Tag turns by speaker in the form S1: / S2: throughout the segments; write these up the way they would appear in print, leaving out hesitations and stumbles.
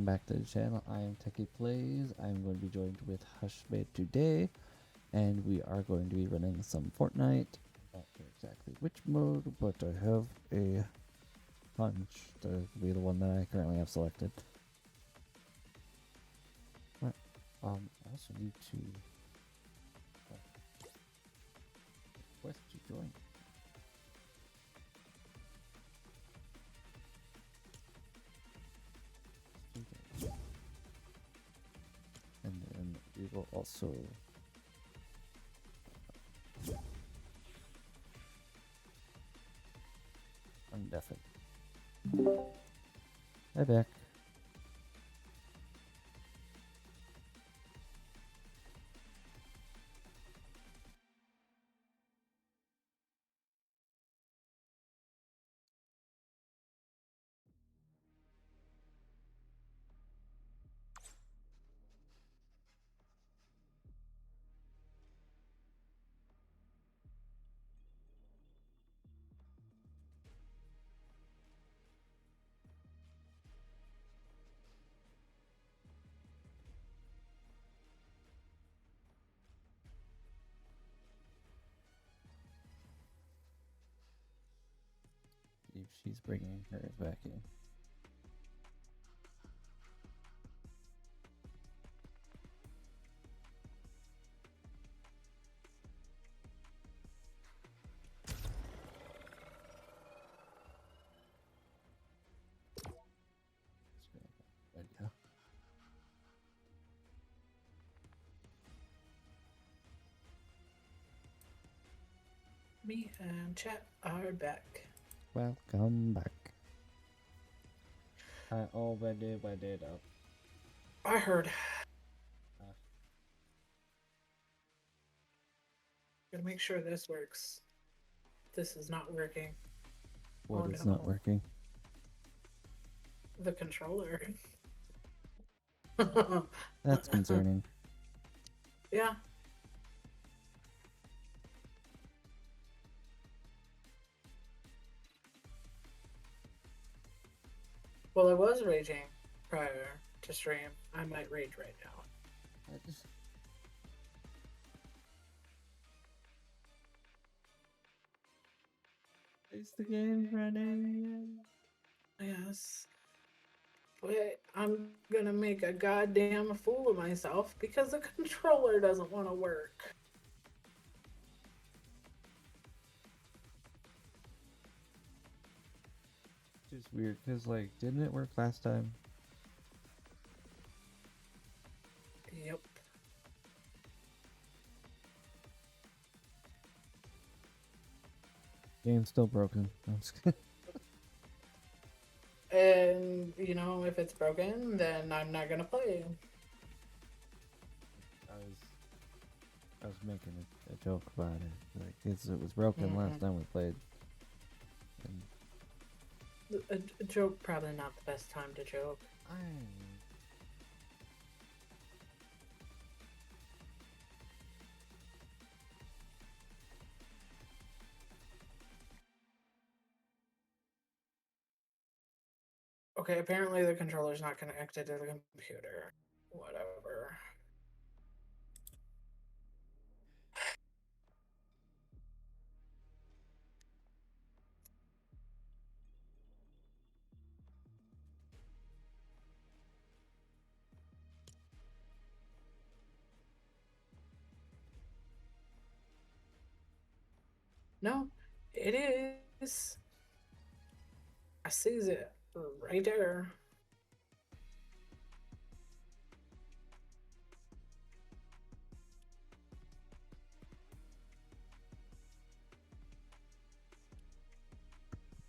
S1: back to the channel. I am TechyPlayz. I'm going to be joined with Hushmade today, and we are going to be running some Fortnite. Not sure exactly which mode, but I have a hunch to be the one that I currently have selected. Right. I also need to request to join. And then we will also undef it. Hi back. See if she's bringing hers back in. There you go.
S2: Me and chat are back.
S1: Welcome back. I already went it up.
S2: I heard. Gotta make sure this works. This is not working.
S1: What is not working?
S2: The controller.
S1: That's concerning.
S2: Yeah. Well, I was raging prior to stream. I might rage right now.
S1: Is the game running?
S2: Yes. But I'm gonna make a goddamn fool of myself because the controller doesn't want to work.
S1: Just weird, because, like, didn't it work last time?
S2: Yep.
S1: Game's still broken. I'm just kidding.
S2: And, you know, if it's broken, then I'm not gonna play.
S1: I was making a joke about it. Like, it was broken last time we played. And
S2: A joke, probably not the best time to joke. Okay, apparently the controller's not connected to the computer. Whatever. No, it is. I sees it right there.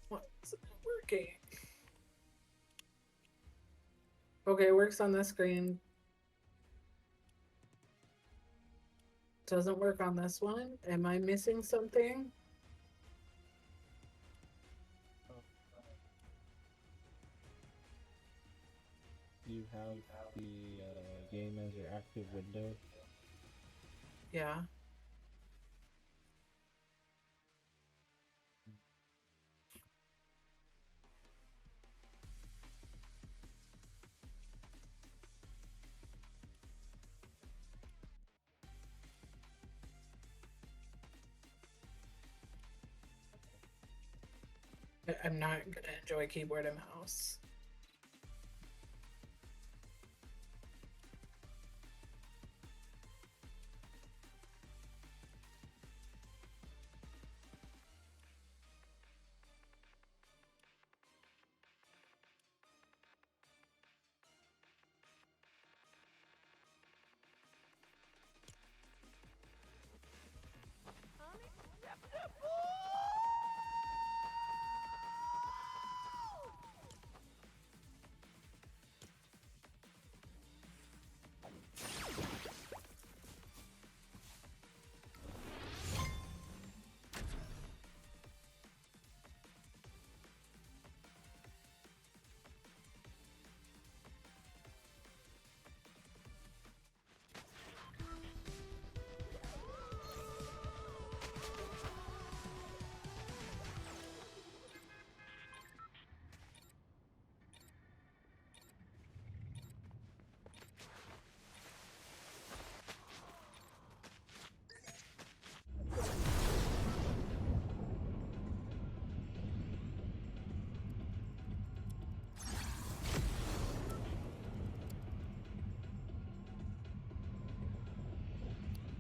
S2: What's it working? Okay, it works on this screen. Doesn't work on this one. Am I missing something?
S1: You have the game as your active window.
S2: Yeah. I'm not gonna enjoy keyboard and mouse.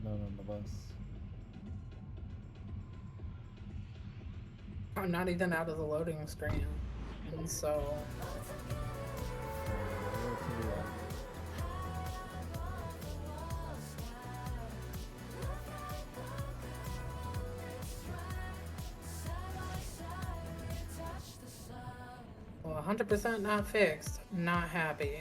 S1: Not on the bus.
S2: I'm not even out of the loading screen. And so
S1: Where to the left.
S2: well, 100% not fixed. Not happy.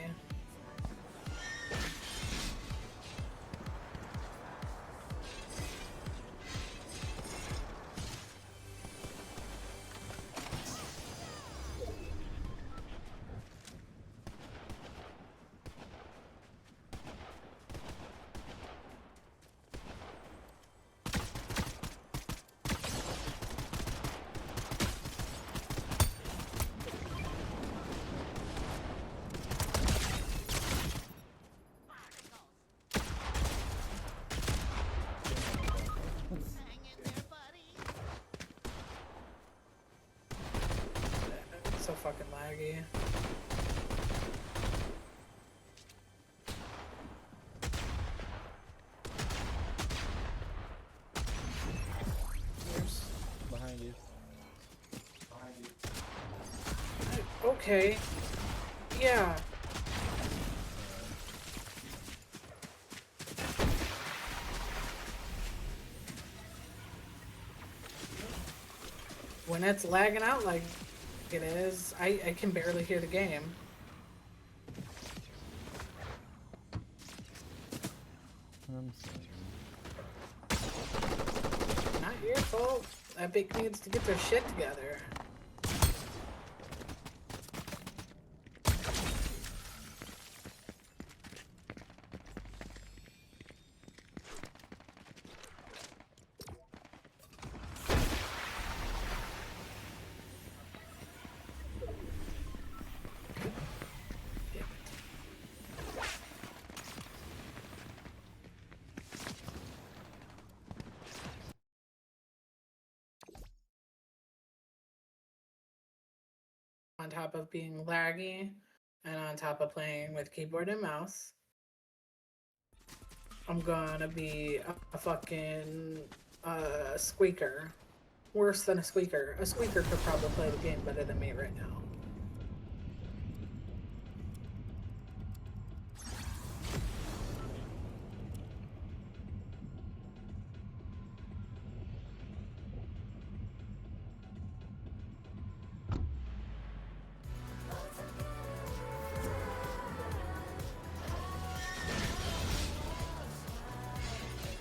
S2: It's so fucking laggy. Here's-
S1: Behind you.
S2: Okay. Yeah. When it's lagging out like it is, I can barely hear the game.
S1: I'm sorry.
S2: Not your fault. Epic needs to get their shit together. On top of being laggy and on top of playing with keyboard and mouse, I'm gonna be a fucking squeaker. Worse than a squeaker. A squeaker could probably play the game better than me right now.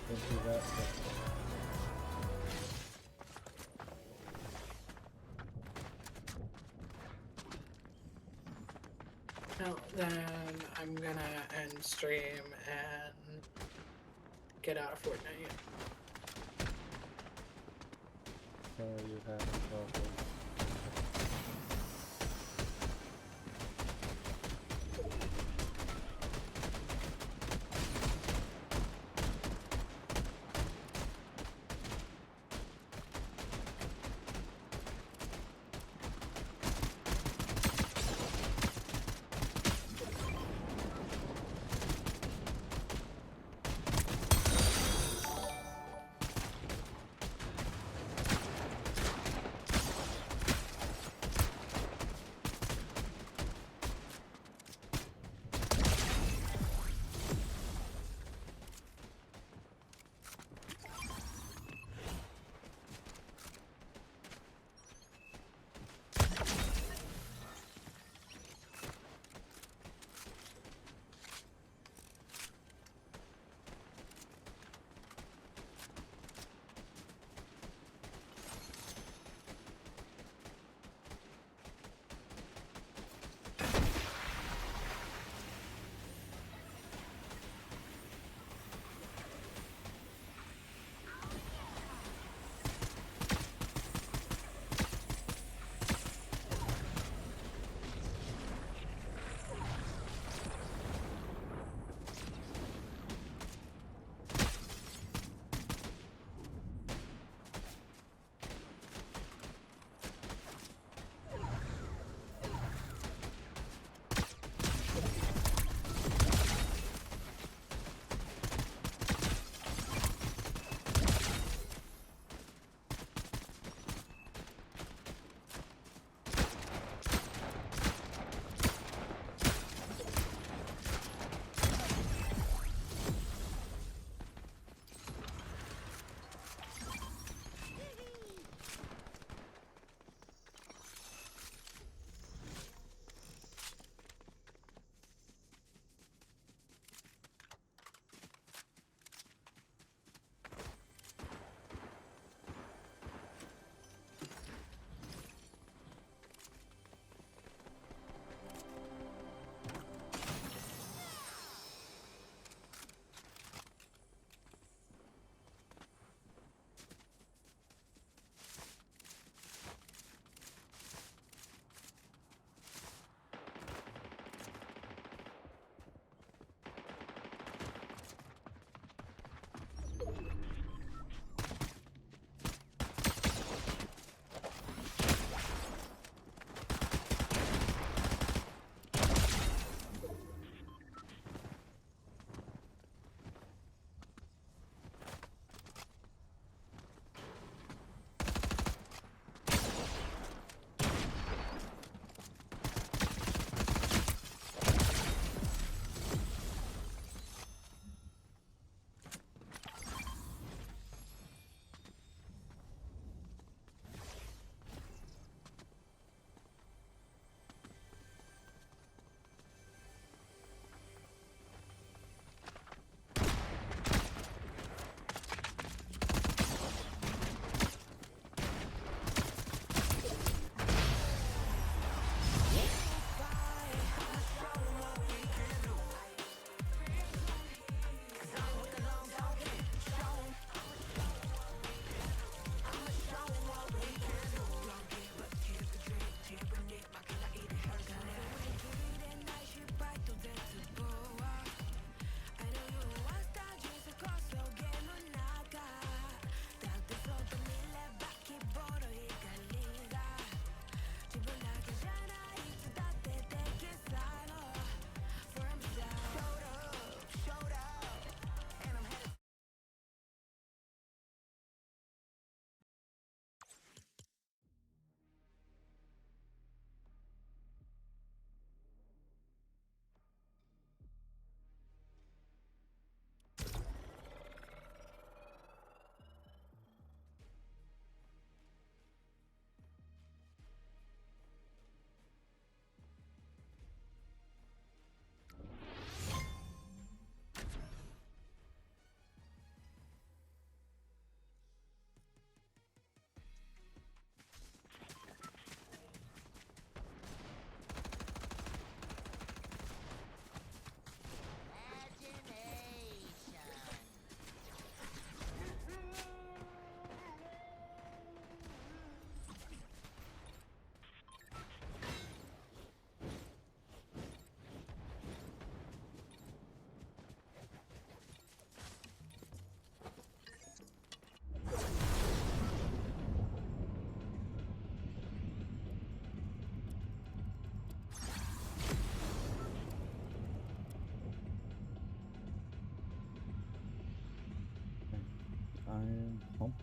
S1: Don't do that.
S2: No, then I'm gonna end stream and get out of Fortnite.
S1: Sorry you have problems. I'm pumped.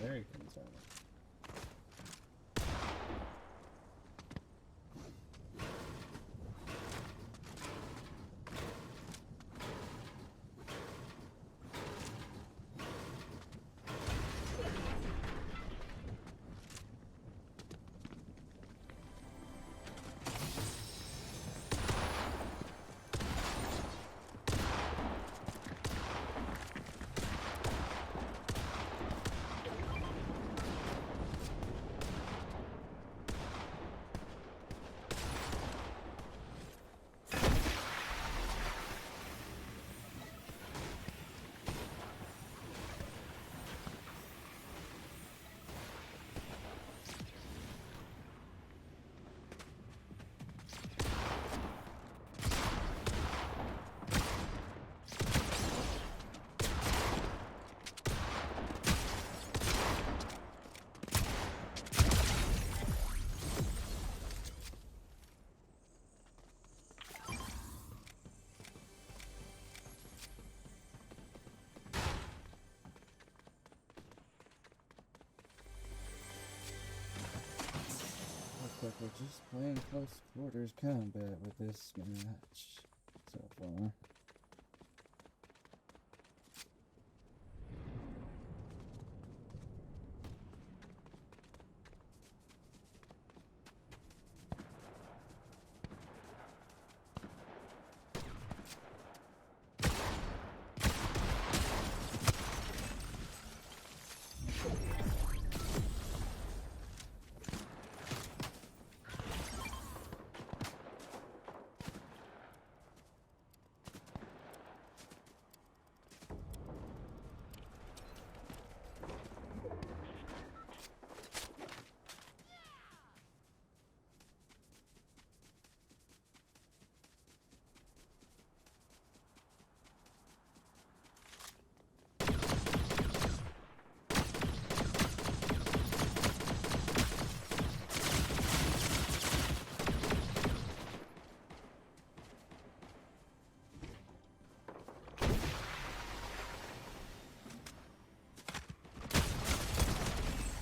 S1: Very concerning. Looks like we're just playing close quarters combat with this match so far.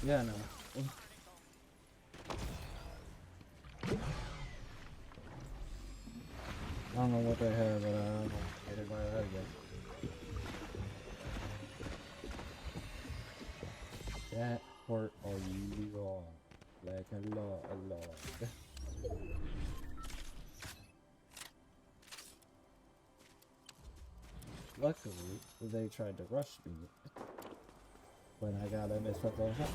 S1: Yeah, no. I don't know what they have, but I don't get it by that again. That part are you wrong? Like a lot. Luckily, they tried to rush me when I got in this fucking shot.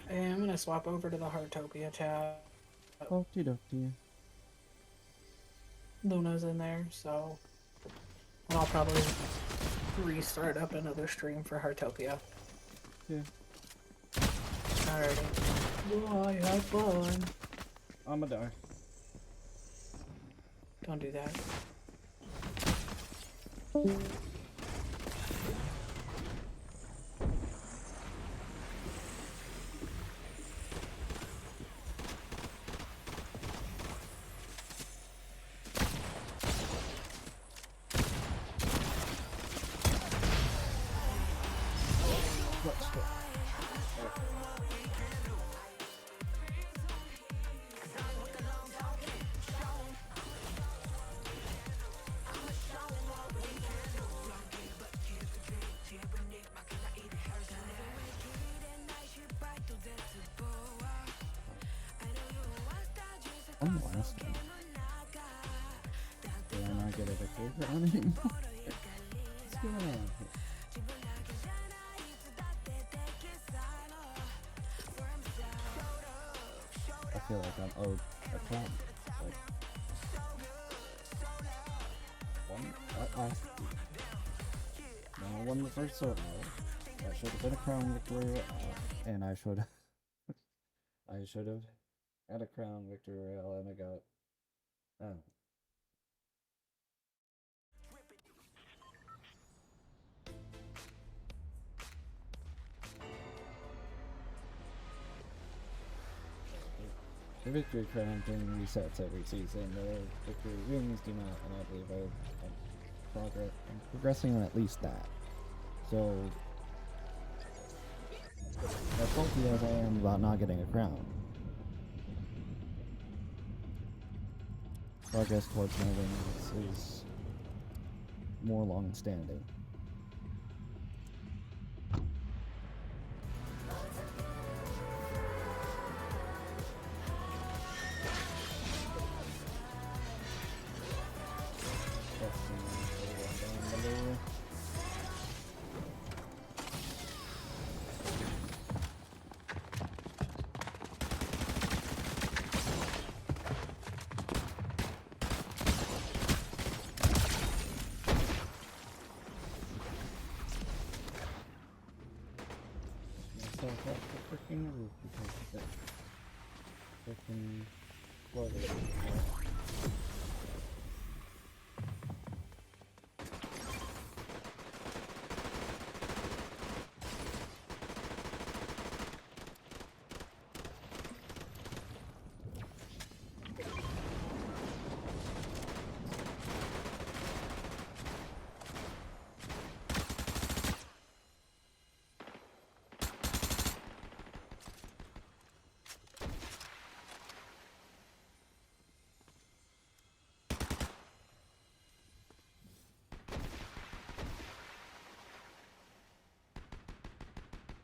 S2: Hey, I'm gonna swap over to the Heartopia chat.
S1: Okie dokie.
S2: Luna's in there, so I'll probably restart up another stream for Heartopia.
S1: Yeah.
S2: Alrighty. Well, I had fun.
S1: I'ma die.
S2: Don't do that.
S1: one last one. Do I not get a victory crown anymore? What's going on here? I feel like I'm owed a crown. Like, one at last week. Now I won the first sword medal. That should have been a crown victory, and I should have had a crown victory royale, and I got the victory crown thing resets every season. The victory rings do not, and I believe I'm progressing on at least that. So, as salty as I am about not getting a crown, progress towards my wins is more long-standing. Myself up the freaking roof because of that freaking flooded.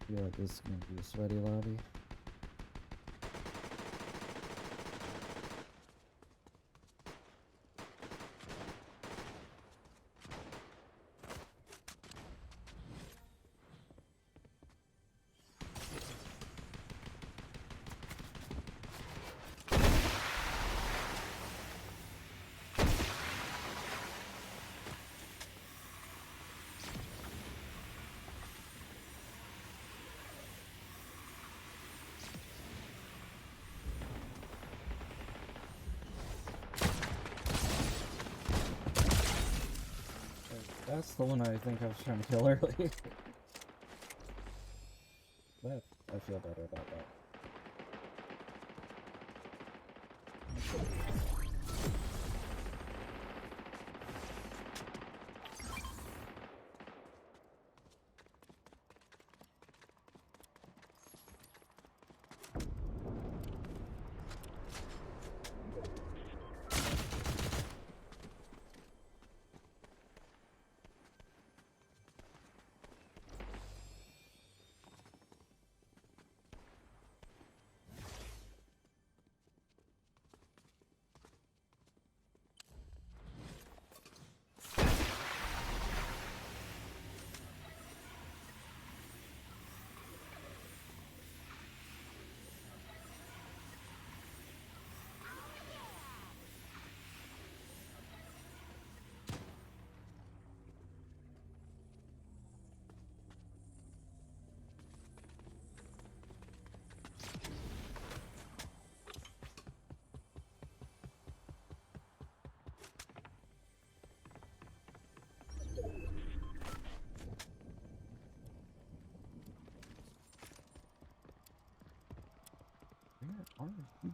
S1: I feel like this is going to be a sweaty lobby. That's the one I think I was trying to kill earlier. But I feel better about that. Where are you?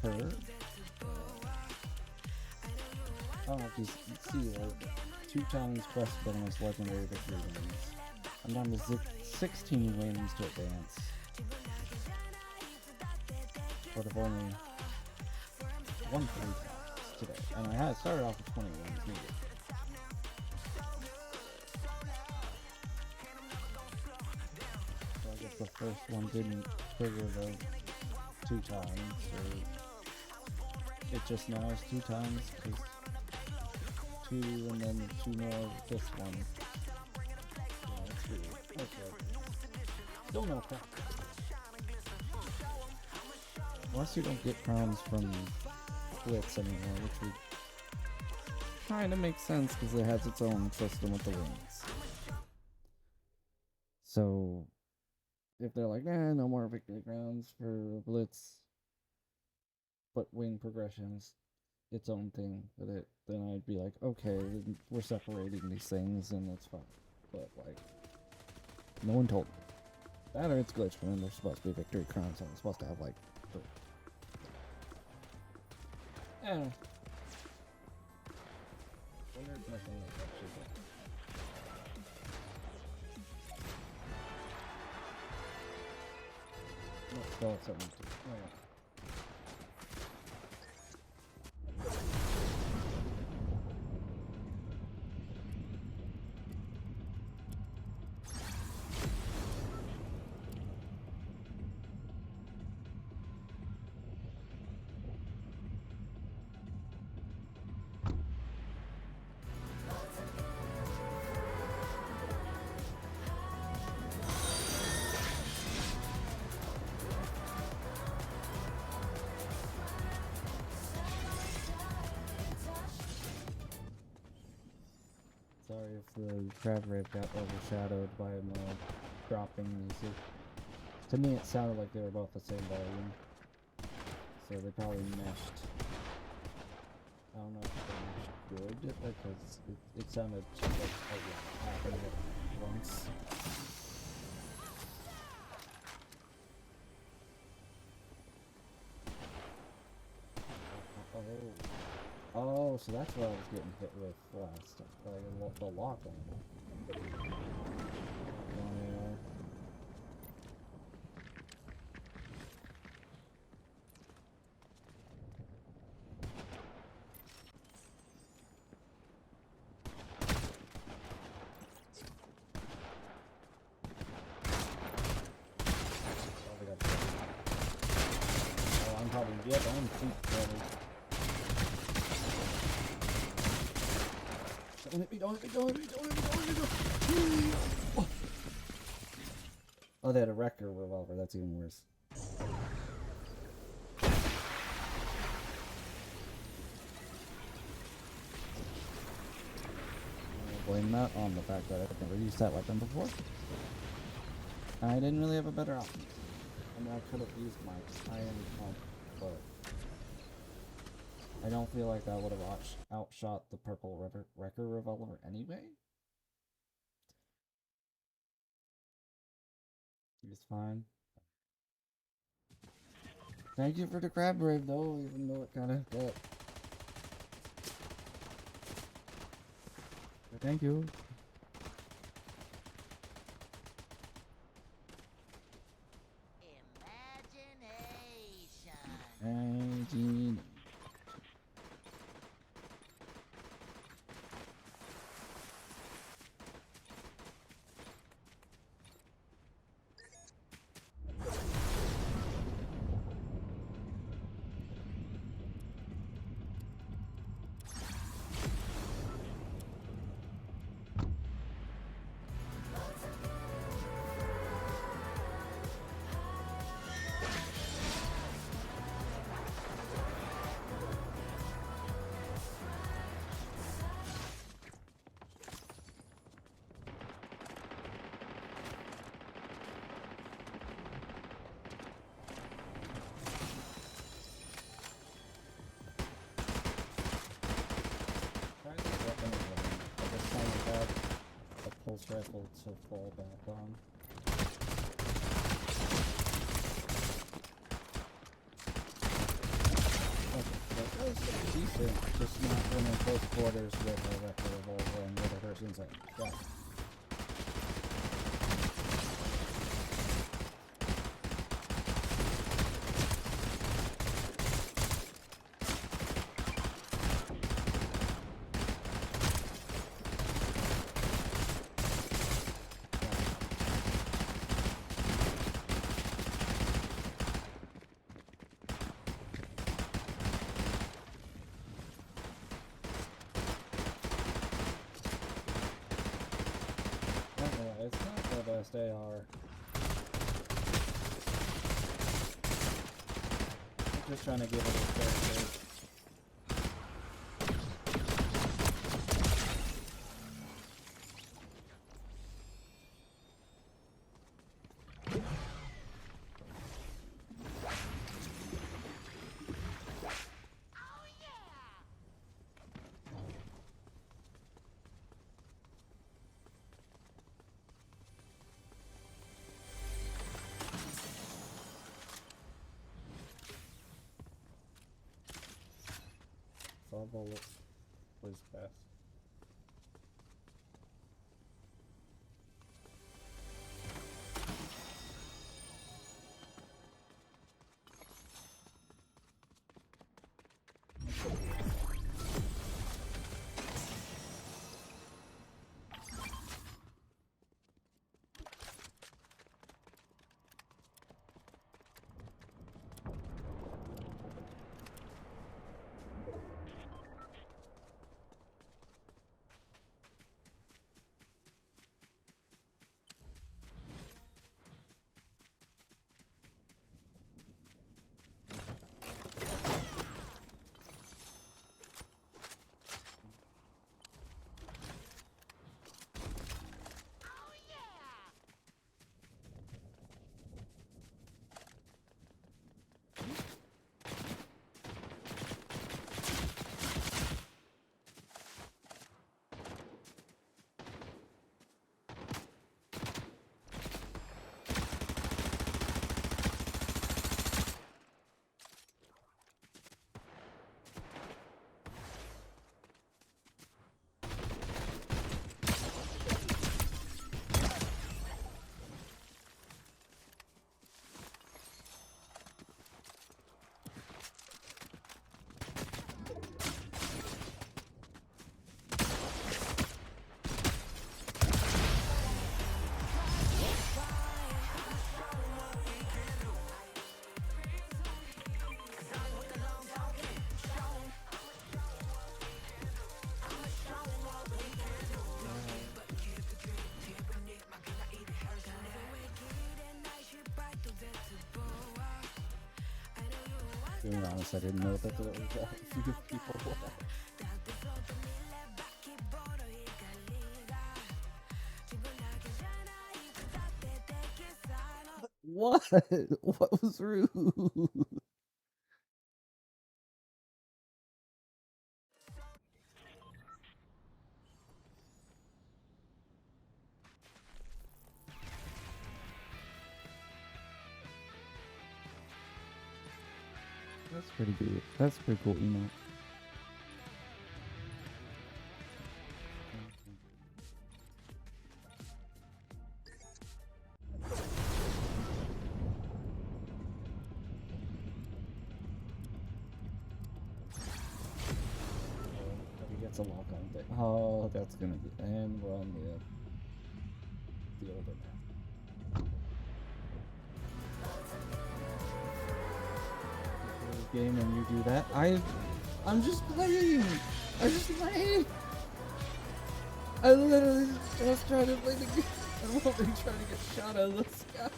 S1: her. I don't know if you see, like, 2 times quest bonus legendary victory wins. I'm down to 16 wins to advance. But I've only won 3 times today. And I had started off with 20 wins needed. So I guess the first one didn't trigger the 2 times, or it just now is 2 times, because 2 and then 2 more of this one. Yeah, that's weird. Okay. Still no crap. Unless you don't get crowns from Blitz anymore, which would kind of make sense because it has its own system with the wings. So if they're like, no more victory crowns for Blitz, but wing progressions its own thing with it, then I'd be like, okay, we're separating these things and that's fine. But like, no one told me. That or it's glitched when there's supposed to be victory crowns and it's supposed to have like 3. Yeah. Wonder if nothing like that should be. Let's call it something to. Oh, yeah. Sorry if the crab rave got overshadowed by my dropping music. To me it sounded like they were both the same volume. So they probably meshed. I don't know if they meshed good, because it sounded just like happening at once. Oh, so that's what I was getting hit with last time. Like, the lock on it. Oh, I'm probably, yep, I'm cheap, brother. Don't hit me, don't hit me, don't hit me, don't hit me, don't hit me, don't. Oh, they had a wrecker revolver, that's even worse. I'll blame that on the fact that I've never used that weapon before. And I didn't really have a better option. I mean, I could have used my iron pump, but I don't feel like that would have outshot the purple wrecker revolver anyway. It's fine. Thank you for the crab rave though, even though it kind of got. But thank you. Imagination. Pulse rifle to fall back on. was decent, just not when in close quarters with a record and with a person's like, yeah. It's not the best AR. I'm just trying to give it a fair shake. Bullet was best. To be honest, I didn't know that there was a few people left. What? What was rude? That's pretty good. That's pretty cool emote. He gets a lock on thing. Oh, that's gonna be. And we're on the older map. Game and you do that. I'm just playing. I'm just playing. I literally just trying to play the game. I'm over trying to get shot out of the sky.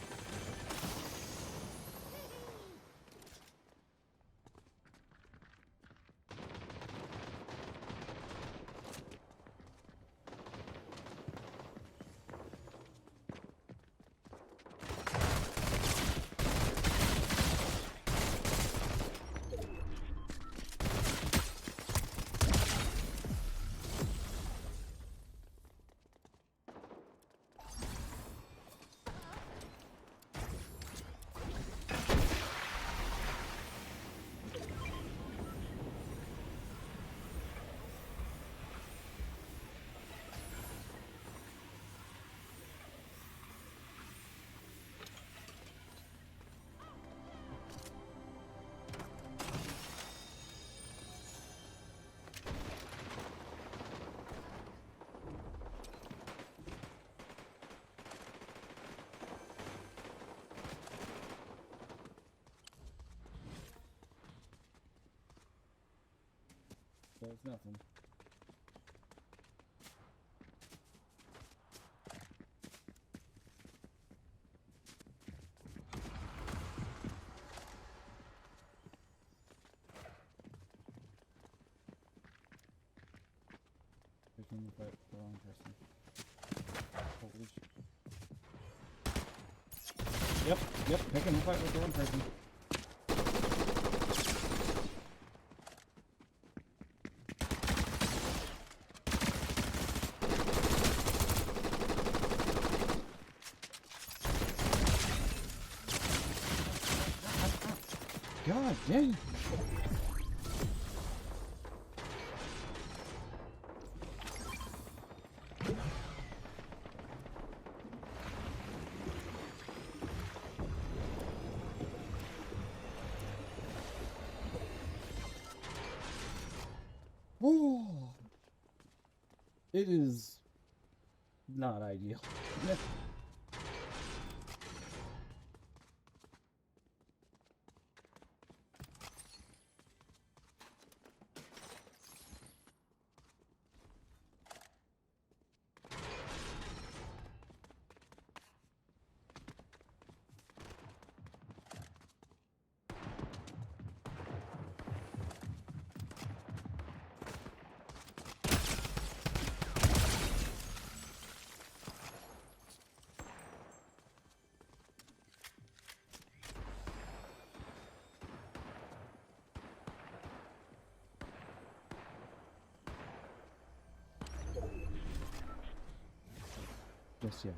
S1: There's nothing. Picking the fight with the wrong person. Holy shit. Yep, picking the fight with the wrong person. God dang! Whoa! It is not ideal. Just yet.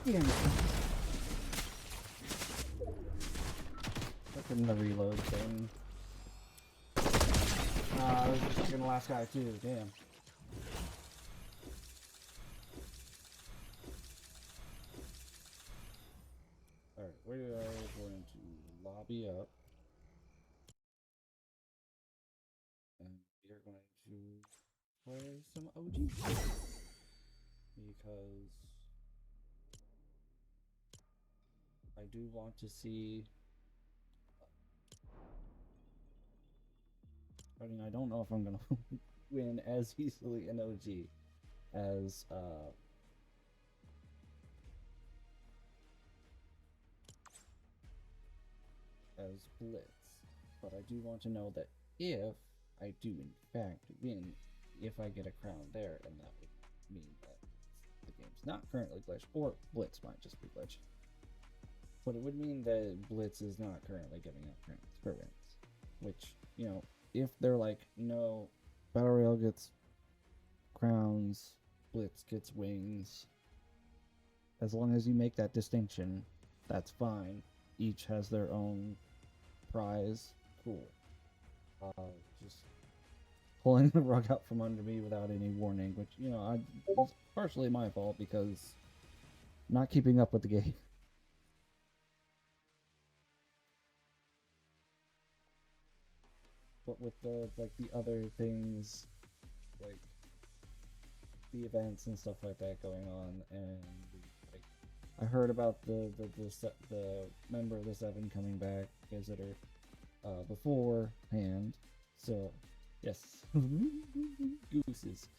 S1: Damn it. Fucking the reload thing. I was just fucking the last guy too, damn. Alright, we are going to lobby up. And we are going to play some OG. Because I do want to see. I mean, I don't know if I'm gonna win as easily in OG as Blitz, but I do want to know that if I do in fact win, if I get a crown there, and that would mean that the game's not currently glitched, or Blitz might just be glitched. But it would mean that Blitz is not currently giving out crowns for wins. Which, you know, if they're like, no, Battle Royale gets crowns, Blitz gets wings, as long as you make that distinction, that's fine. Each has their own prize. Cool. Just pulling the rug out from under me without any warning, which, you know, it's partially my fault because not keeping up with the game. But with the other things, like the events and stuff like that going on, and like I heard about the member of the Seven coming back, visitor, beforehand. So yes, gooses.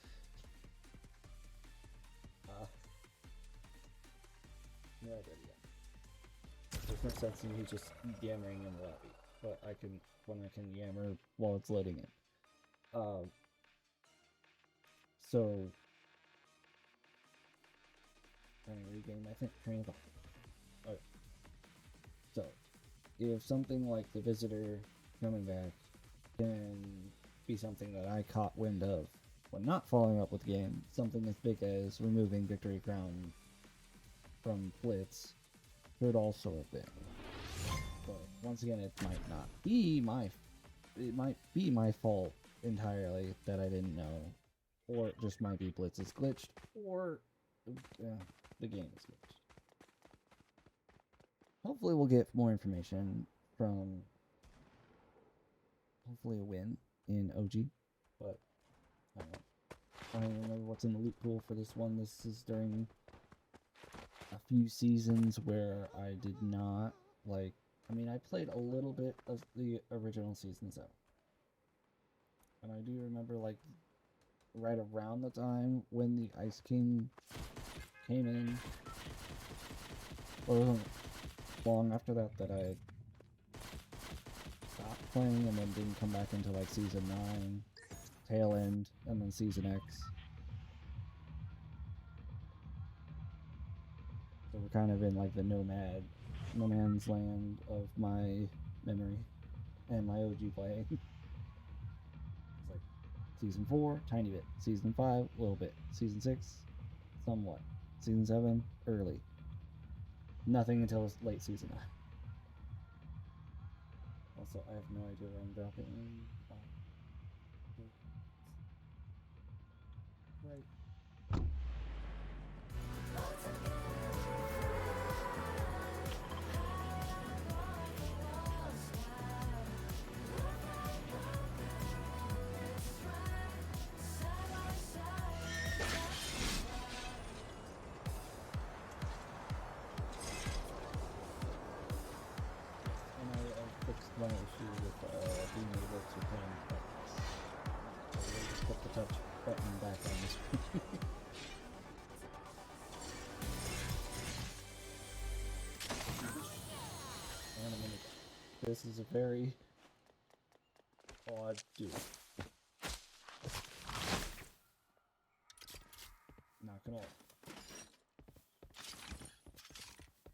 S1: No, there's no sense in me just yammering in the lobby, but I can when I can yammer while it's loading in. So trying to regain my train of thought. Alright. So if something like the visitor coming back can be something that I caught wind of, when not following up with the game, something as big as removing Victory Crown from Blitz could also have been. But once again, it might not be my fault entirely that I didn't know, or it just might be Blitz is glitched, or the game is glitched. Hopefully, we'll get more information from hopefully a win in OG, but I don't know. I don't remember what's in the loot pool for this one. This is during a few seasons where I did not like. I mean, I played a little bit of the original seasons out, and I do remember like right around the time when the Ice King came in, or it wasn't long after that that I stopped playing and then didn't come back until like season 9, tail end, and then season X. So we're kind of in like the no man's land of my memory and my OG playing. It's like season 4, tiny bit. Season 5, a little bit. Season 6, somewhat. Season 7, early. Nothing until late season 9. Also, I have no idea where I'm dropping. Right. And I fixed my issue with being able to play on buttons. So we'll just put the touch button back on the screen. And a minute. This is a very odd dude. Not gonna lie.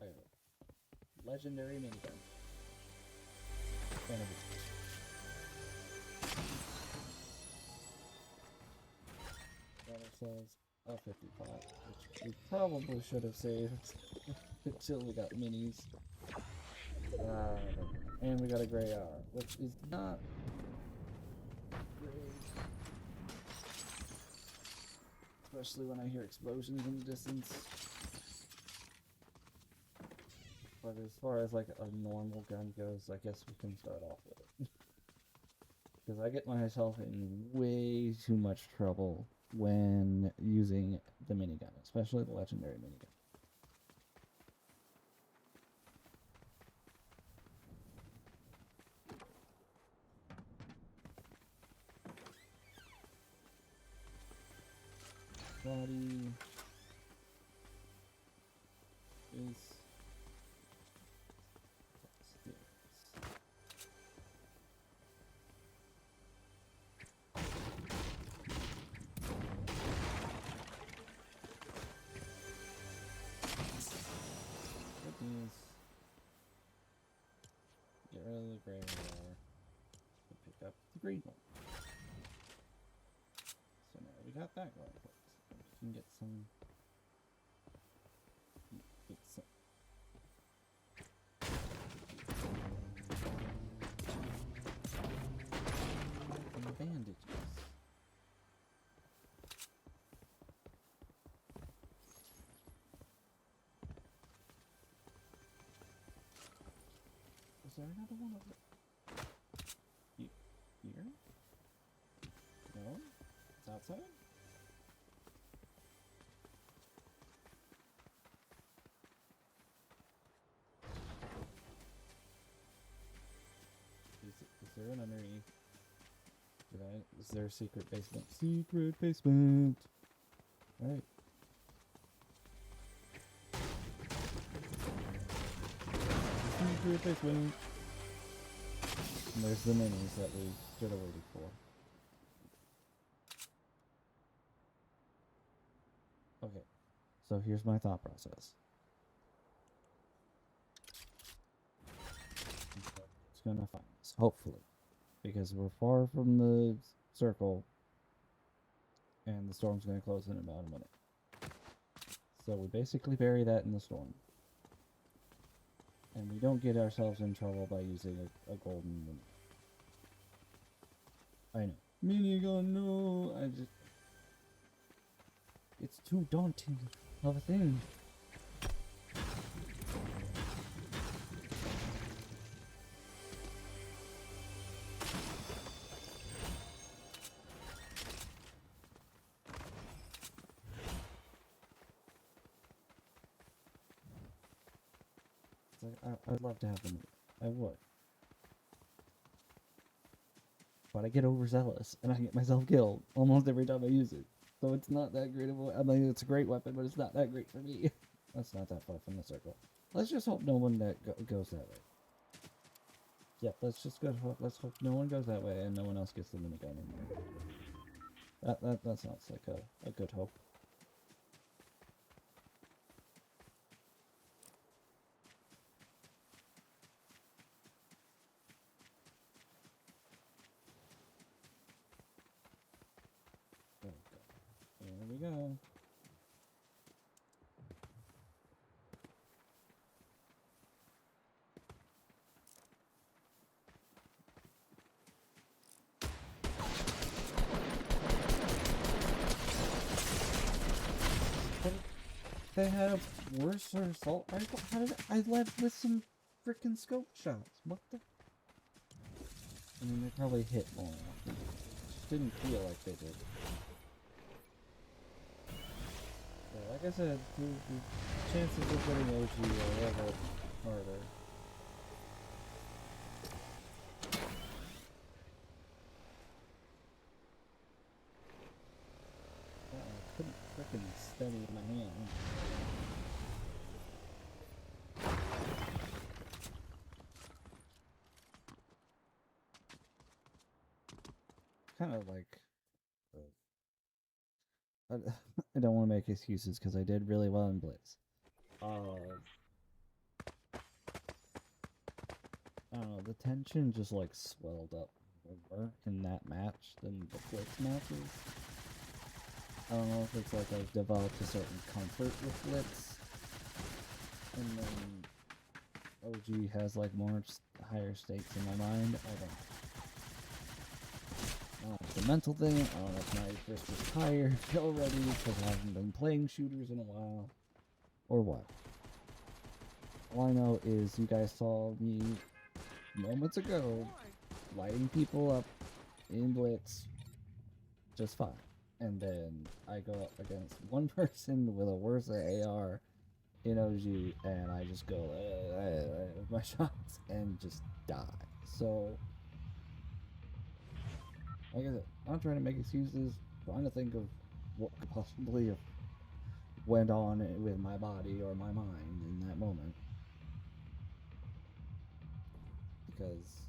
S1: I have a legendary minigun. And a and it says a 55, which we probably should have saved until we got minis. And we got a gray R, which is not great. Especially when I hear explosions in the distance. But as far as like a normal gun goes, I guess we can start off with it. Because I get myself in way too much trouble when using the minigun, especially the legendary minigun. Body is get rid of the gray one and pick up the green one. So now we got that going for us. We can get some bandages. Is there another one of it? Here? No? It's outside? Is there an underneath? Is there a secret basement? Secret basement! Alright. Secret basement! And there's the minis that we should have waited for. Okay, so here's my thought process. It's gonna find us, hopefully. Because we're far from the circle. and the storm's going to close in about a minute. So we basically bury that in the storm. And we don't get ourselves in trouble by using a golden mini. I know. Minigun, no! It's too daunting of a thing. It's like, I'd love to have them. I would. But I get overzealous, and I get myself killed almost every time I use it. So it's not that great of a weapon. I mean, it's a great weapon, but it's not that great for me. That's not that far from the circle. Let's just hope no one goes that way. Yep, let's just go. Let's hope no one goes that way, and no one else gets the minigun in there. That sounds like a good hope. There we go. They have worse assault rifle? How did I led with some freaking scope shots? What the? I mean, they probably hit more. Just didn't feel like they did. So, like I said, the chances of getting OG are a level harder. I couldn't freaking steady my hand. Kind of like I don't want to make excuses because I did really well in Blitz. I don't know, the tension just like swelled up more in that match than the Blitz matches. I don't know if it's like I've developed a certain comfort with Blitz, and then OG has like more higher stakes in my mind. I don't know if it's a mental thing. I don't know if my wrist was tired already because I haven't been playing shooters in a while, or what. All I know is you guys saw me moments ago lighting people up in Blitz just fine. And then I go up against one person with a worse AR in OG, and I just go with my shots and just die. So, like I said, I'm not trying to make excuses, trying to think of what could possibly have went on with my body or my mind in that moment. Because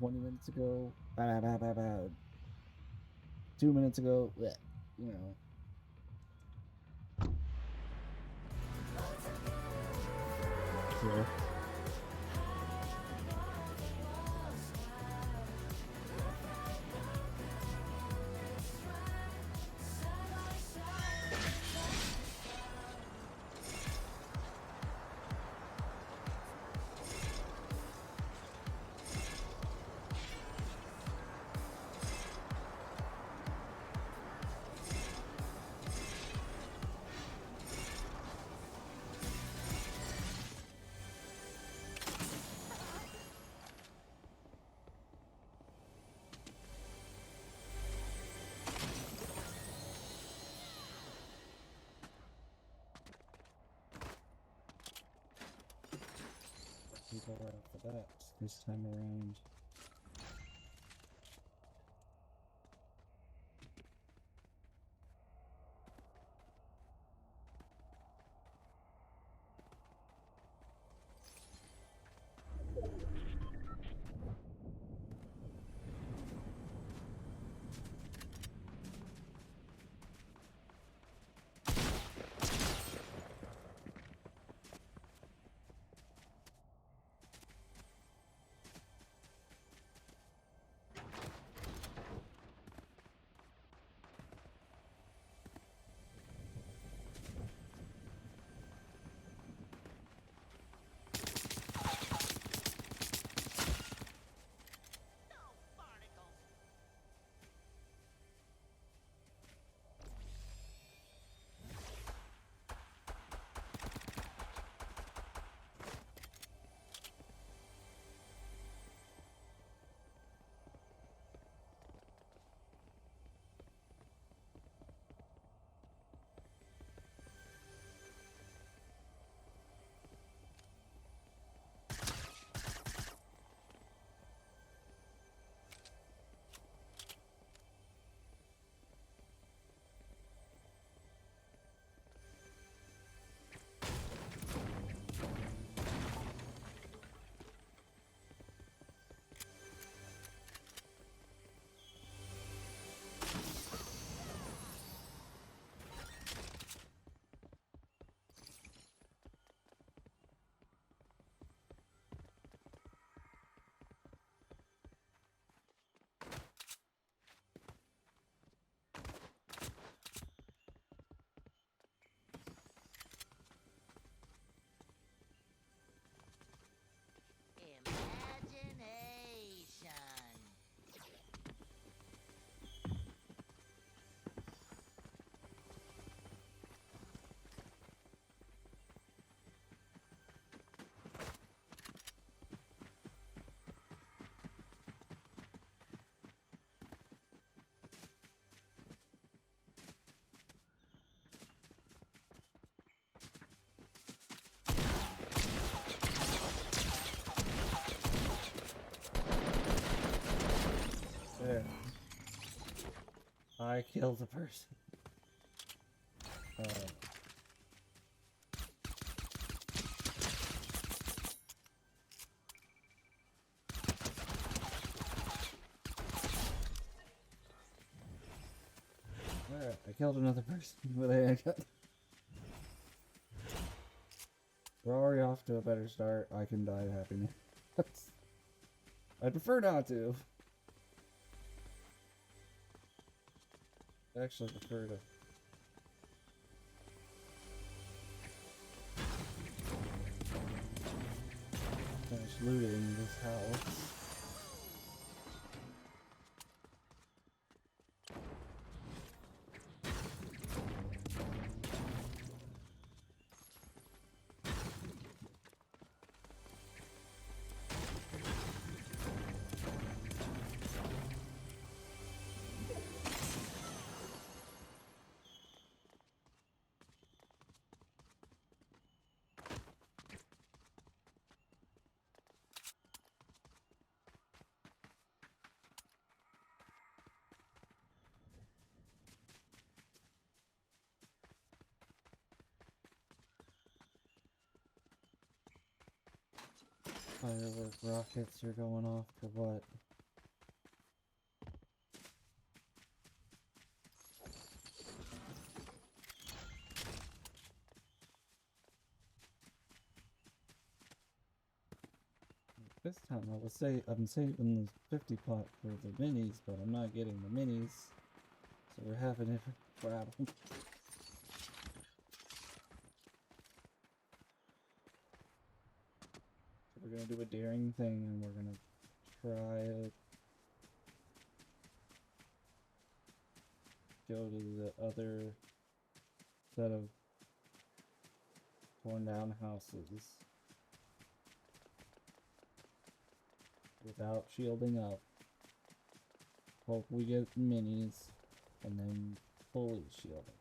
S1: 20 minutes ago, 2 minutes ago, bleh, you know. Sure. People right off the bat this time around. I killed a person. Alright, I killed another person with a handgun. We're already off to a better start. I can die of happiness. I'd prefer not to. I actually prefer to finish looting this house. Firework rockets are going off for what? This time I would say I'm saving the 50 pot for the minis, but I'm not getting the minis. So we're having a problem. So we're gonna do a daring thing and we're gonna try to go to the other set of torn down houses without shielding up. Hope we get minis and then fully shielding.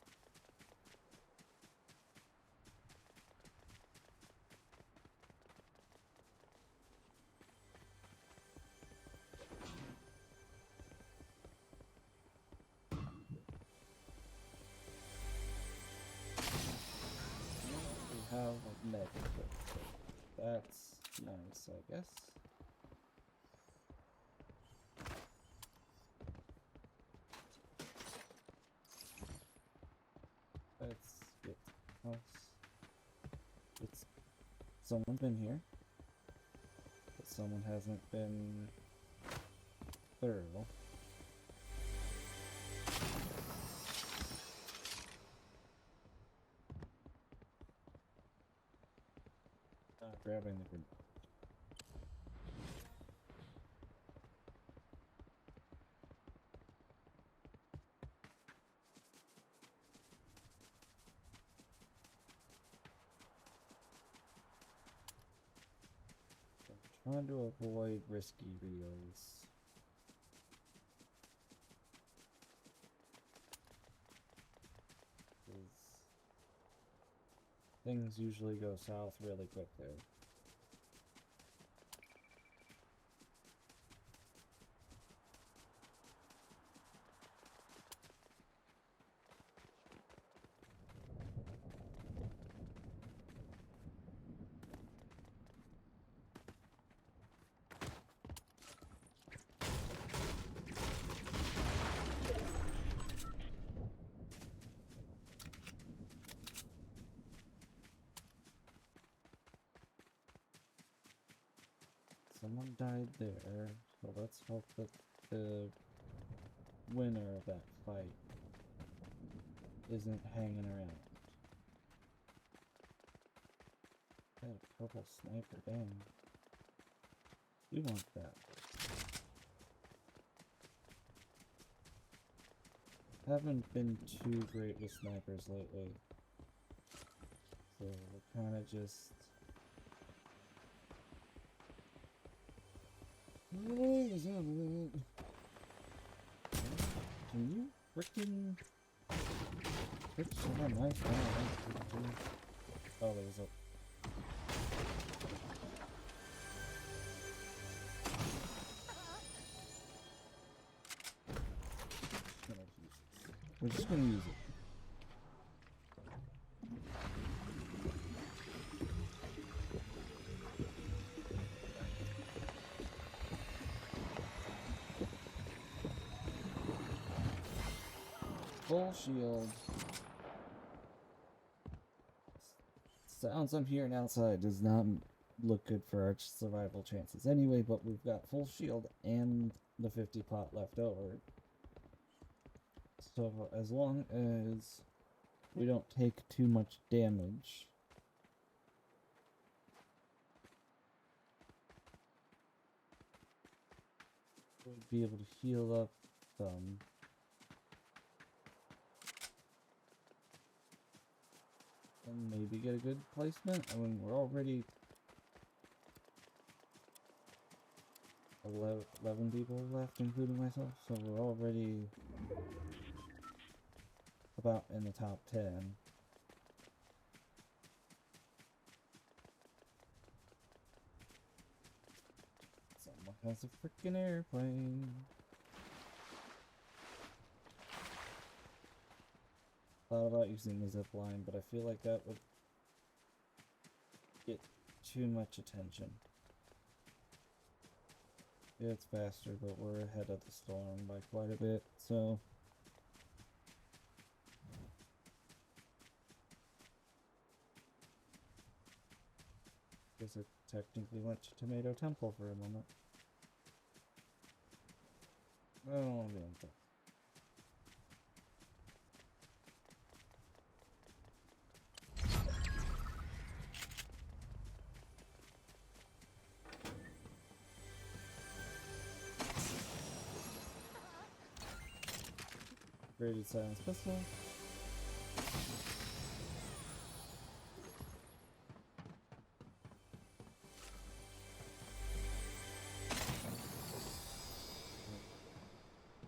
S1: We have a medic, that's nice, I guess. Let's get the house. It's someone been here, but someone hasn't been thorough. Grabbing the grenade. I'm trying to avoid risky reels. Things usually go south really quick there. Someone died there, so let's hope that the winner of that fight isn't hanging around. Got a purple sniper, dang. You want that. Haven't been too great with snipers lately. So we're kinda just... Can you frickin' put some knife down? Oh, there's a... We're just gonna use it. Full shield. Sounds I'm hearing outside does not look good for our survival chances anyway, but we've got full shield and the 50 pot left over. So as long as we don't take too much damage, we'll be able to heal up some. And maybe get a good placement. I mean, we're already 11 people left, including myself, so we're already about in the top 10. Someone has a freaking airplane. Thought about using the zip line, but I feel like that would get too much attention. It's faster, but we're ahead of the storm by quite a bit, so guess it technically went to Tomato Temple for a moment. I don't want to be on top. Graded silence pistol.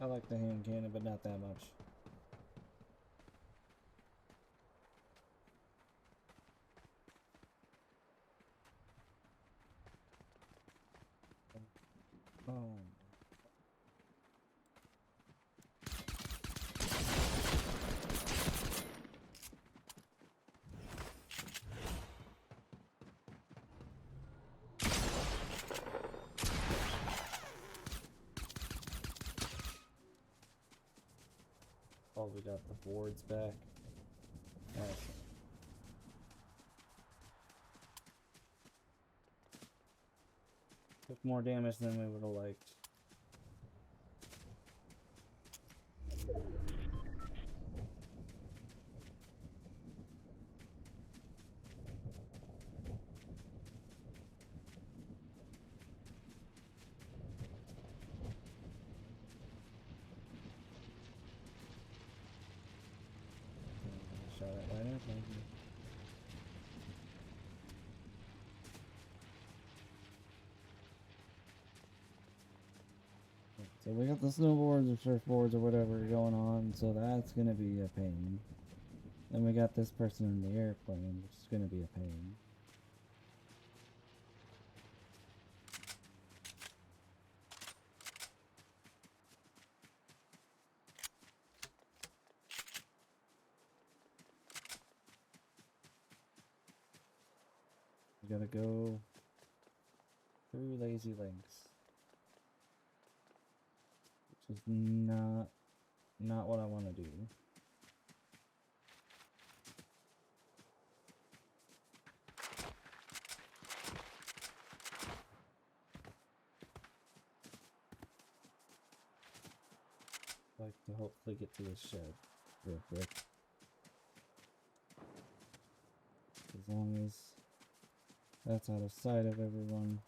S1: I like the hand cannon, but not that much. Oh. Oh, we got the boards back. Nice. Took more damage than we would have liked. Shot at right now, thank you. So we got the snowboards or surfboards or whatever going on, so that's gonna be a pain. Then we got this person in the airplane, which is gonna be a pain. We gotta go through Lazy Links, which is not what I want to do. I'd like to hopefully get to this shed real quick. As long as that's out of sight of everyone.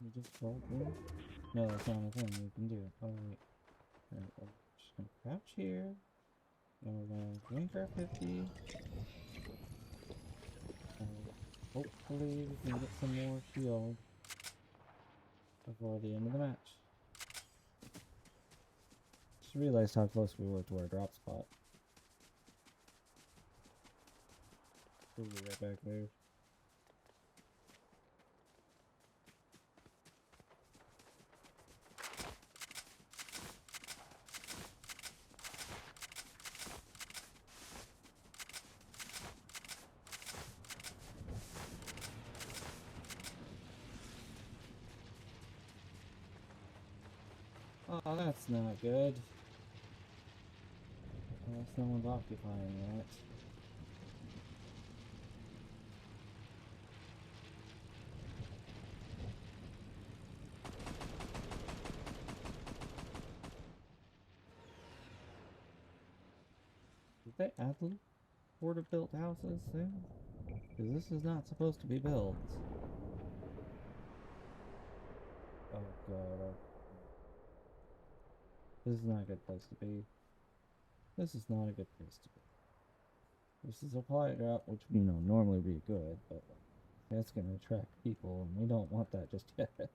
S1: You just fall through? No, that's not a thing you can do. Oh wait. Alright, we're just gonna crouch here. And we're gonna blink our 50. And hopefully we can get some more shield before the end of the match. Just realized how close we were to our drop spot. We'll be right back there. Oh, that's not good. Unless no one's occupying that. Did they add little porta-built houses soon? Because this is not supposed to be built. Oh god. This is not a good place to be. This is not a good place to be. This is a supply drop, which, you know, normally would be good, but that's going to attract people, and we don't want that just yet.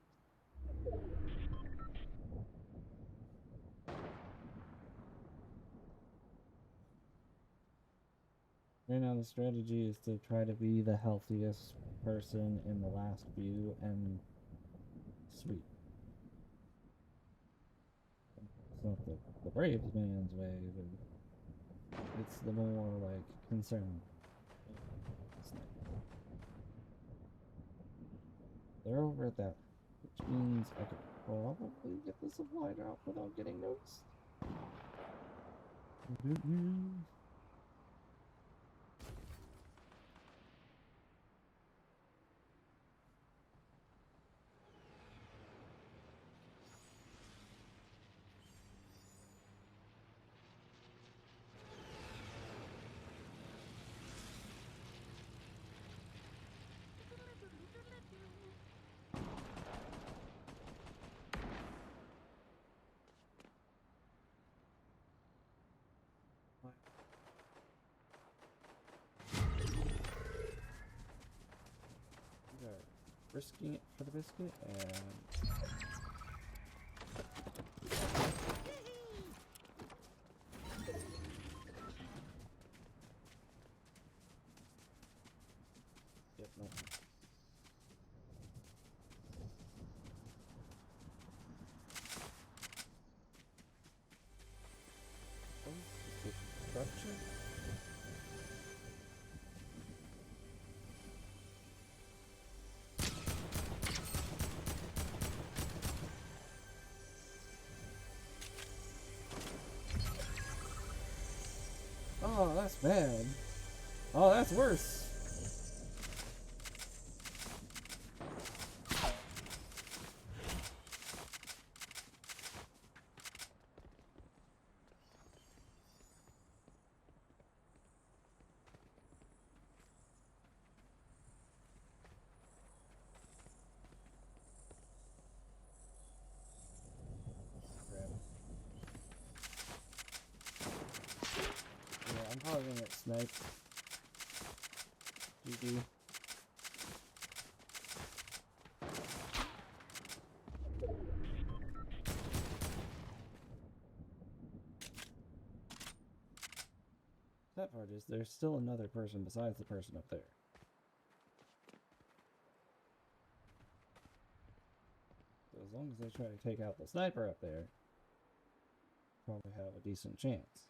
S1: Right now, the strategy is to try to be the healthiest person in the last view and sweep. It's not the brave man's way, but it's the more, like, concern. They're over at that, which means I could probably get the supply drop without getting noticed. We are risking it for the biscuit, and yep, no. Oh, structure. Oh, that's bad. Oh, that's worse. Crap. Yeah, I'm probably gonna get sniped. GG. That part is there's still another person besides the person up there. So as long as they try to take out the sniper up there, probably have a decent chance.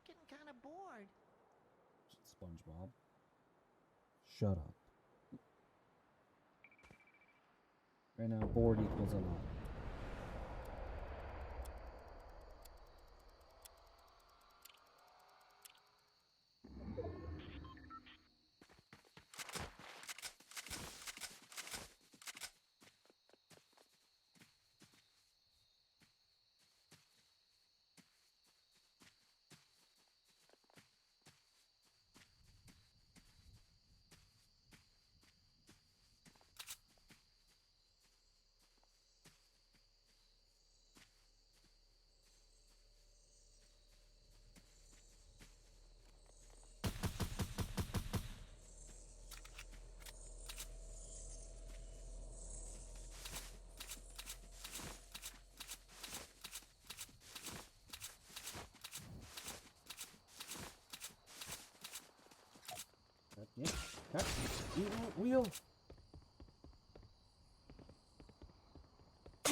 S3: Getting kind of bored.
S1: SpongeBob. Shut up. Right now, bored equals a lot. Yeah, cut. You wheel. Oh.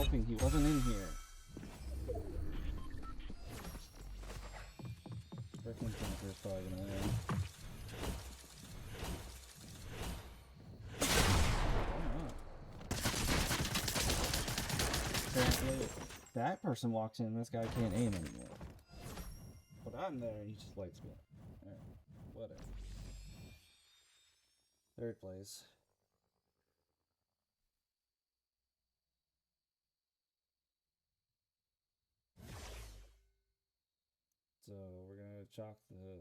S1: looking. He wasn't in here. Frickin' Jennifer's probably gonna win. Why not? Apparently, that person walks in, this guy can't aim anymore. But I'm there and he just lights me up. Alright, whatever. Third place. So we're gonna chalk the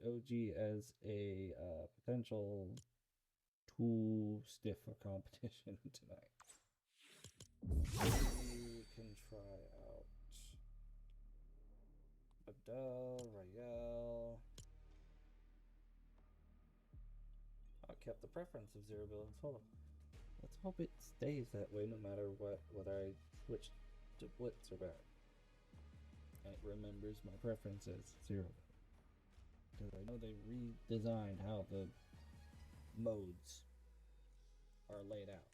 S1: OG as a potential too stiff a competition tonight. We can try out Adele, Royale. I kept the preference of zero build and solo. Let's hope it stays that way no matter whether I switch to blitz or back. And it remembers my preference as zero build. Because I know they redesigned how the modes are laid out.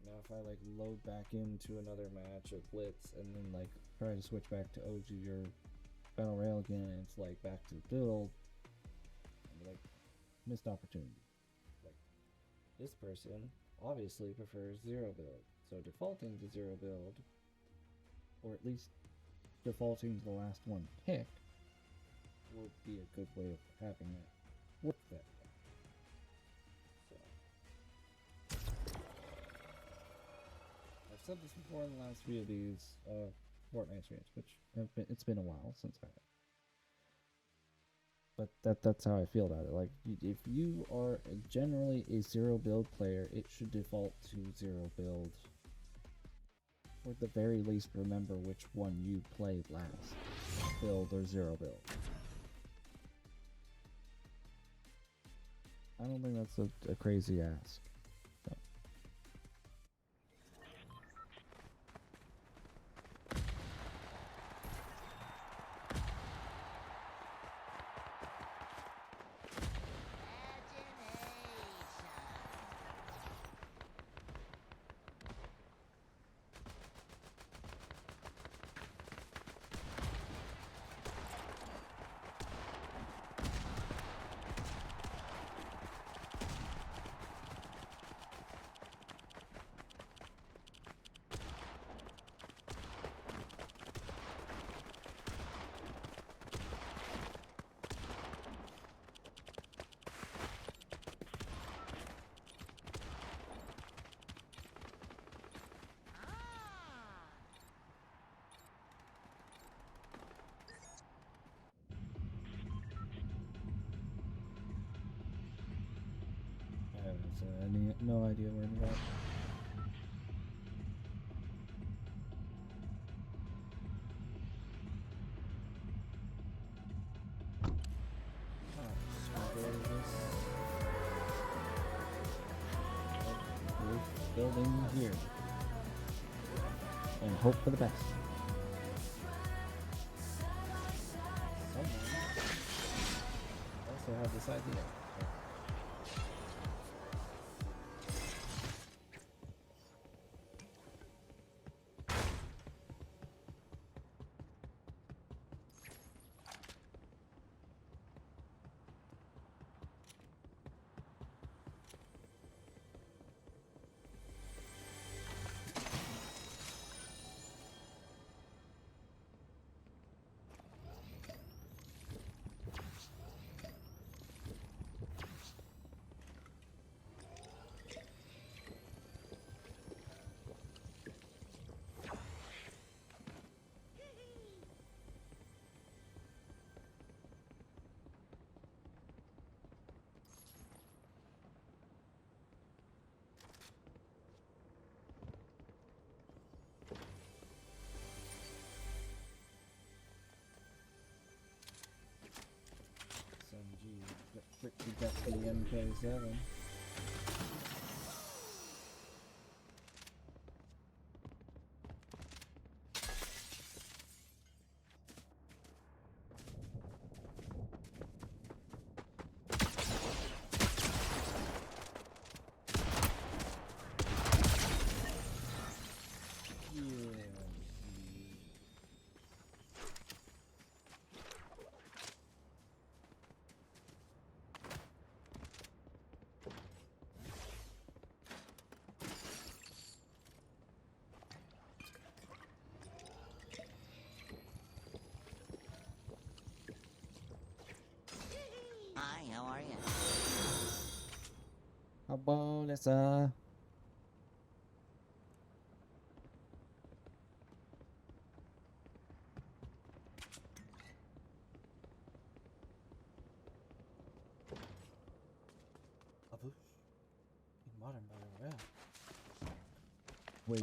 S1: Now if I like load back into another match of blitz and then like try to switch back to OG or battle rail again and it's like back to build, I'm like missed opportunity. Like this person obviously prefers zero build, so defaulting to zero build, or at least defaulting to the last one picked, would be a good way of having it work that way. So I've said this before in the last few of these Fortnite streams, which it's been a while since I have. But that's how I feel about it. Like, if you are generally a zero build player, it should default to zero build. Or at the very least, remember which one you played last. Build or zero build. I don't think that's a crazy ask. So. No idea where to go. Building here and hope for the best. Someone also have this idea. We got the MK7. Melissa. Abush. In modern battle royale. Wait.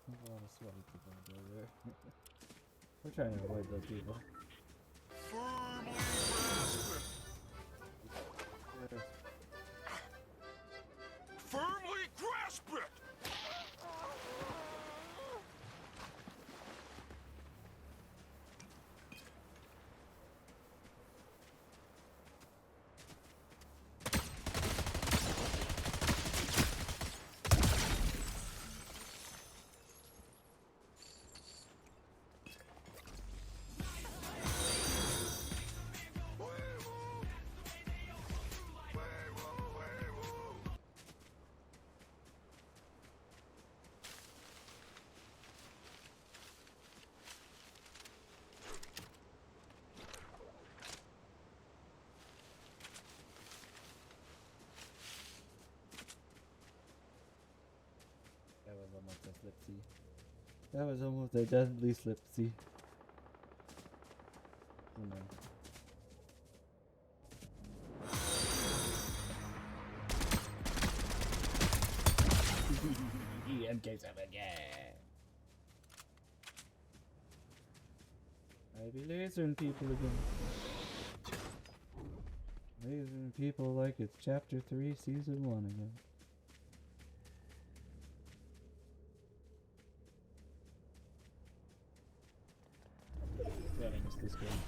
S1: There's a lot of sweaty people over there. We're trying to avoid those people.
S4: Firmly grasp it!
S1: Yes.
S4: Firmly grasp it!
S1: That was almost a slipsy. That was almost a deadly slipsy. Oh no. MK7, yeah! I be lasering people again. Lasering people like it's chapter 3, season 1 again. Yeah, I missed this game.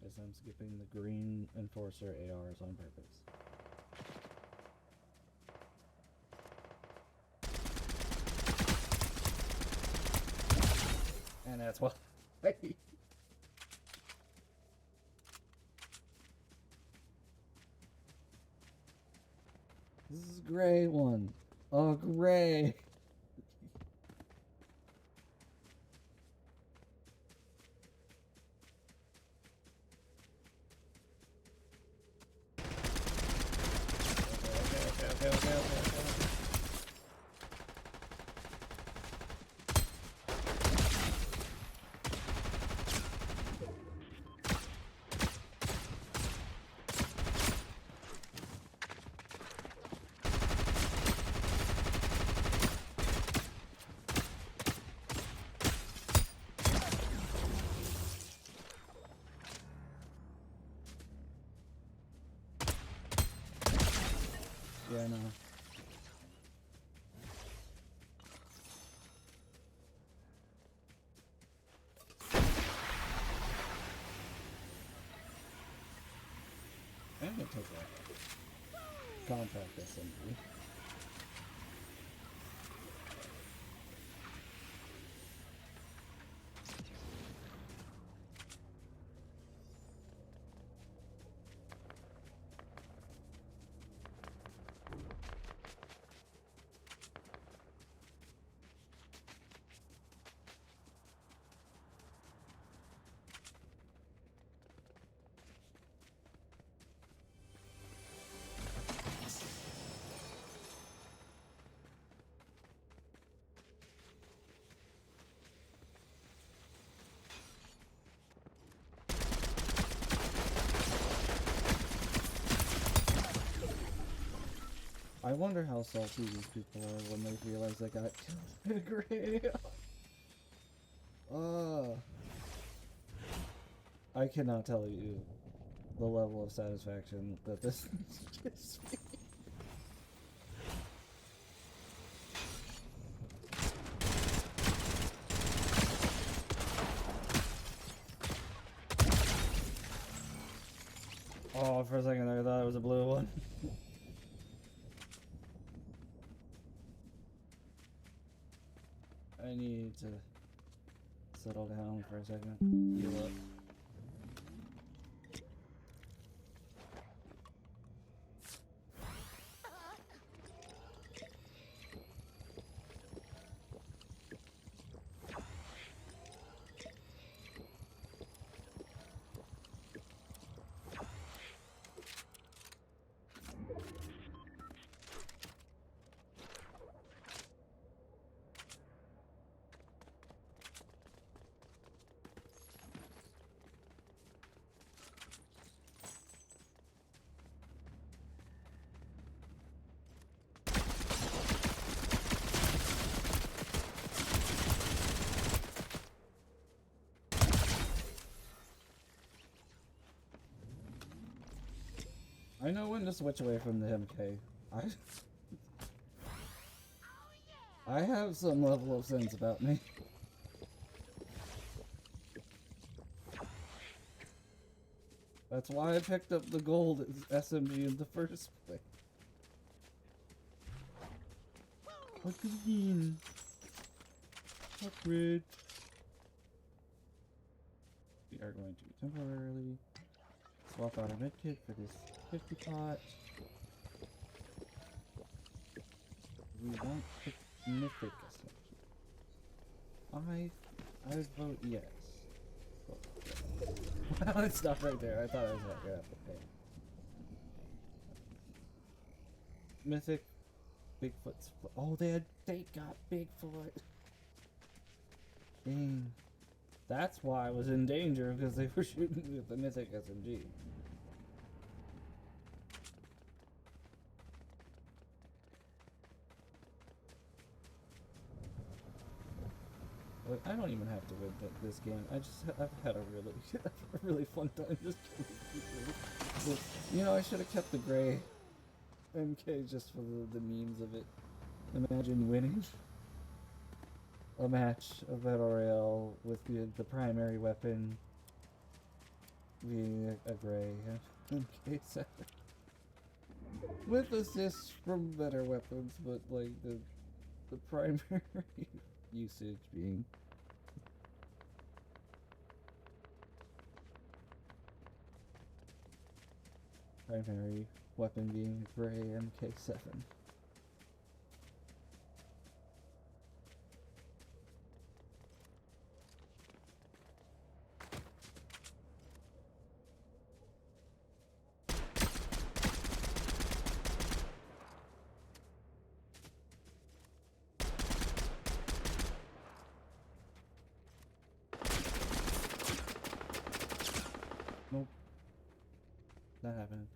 S1: Guess I'm skipping the green enforcer ARs on purpose. And that's why. This is a gray one. Oh, gray. Okay. Yeah, no. I'm gonna take a contract assembly. I wonder how salty these people are when they realize they got killed in a grave. I cannot tell you the level of satisfaction that this gives me. Oh, for a second there, I thought it was a blue one. I need to settle down for a second. Heal up. I know when to switch away from the MK. I have some level of sense about me. That's why I picked up the gold SMG in the first place. What do you mean? Upgrade. We are going to temporarily swap out a medkit for this 50 pot. We want the mythic SMG. I vote yes. Well, it stopped right there. I thought I was like, yeah, okay. Mythic Bigfoot's. Oh, they got Bigfoot. Dang. That's why I was in danger, because they were shooting with the mythic SMG. Look, I don't even have to win this game. I've had a really fun time just killing people. But, you know, I should have kept the gray MK just for the memes of it. Imagine winning a match of Battle Royale with the primary weapon being a gray MK7. With assists from better weapons, but like the primary usage being primary weapon being a gray MK7. Nope. Not happening.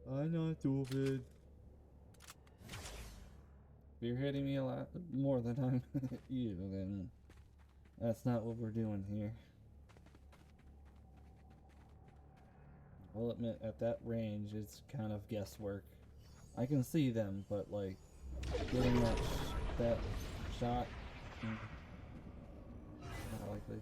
S1: I'm not stupid. If you're hitting me a lot more than I'm hit you, then that's not what we're doing here. I'll admit, at that range, it's kind of guesswork. I can see them, but like getting that shot, not likely.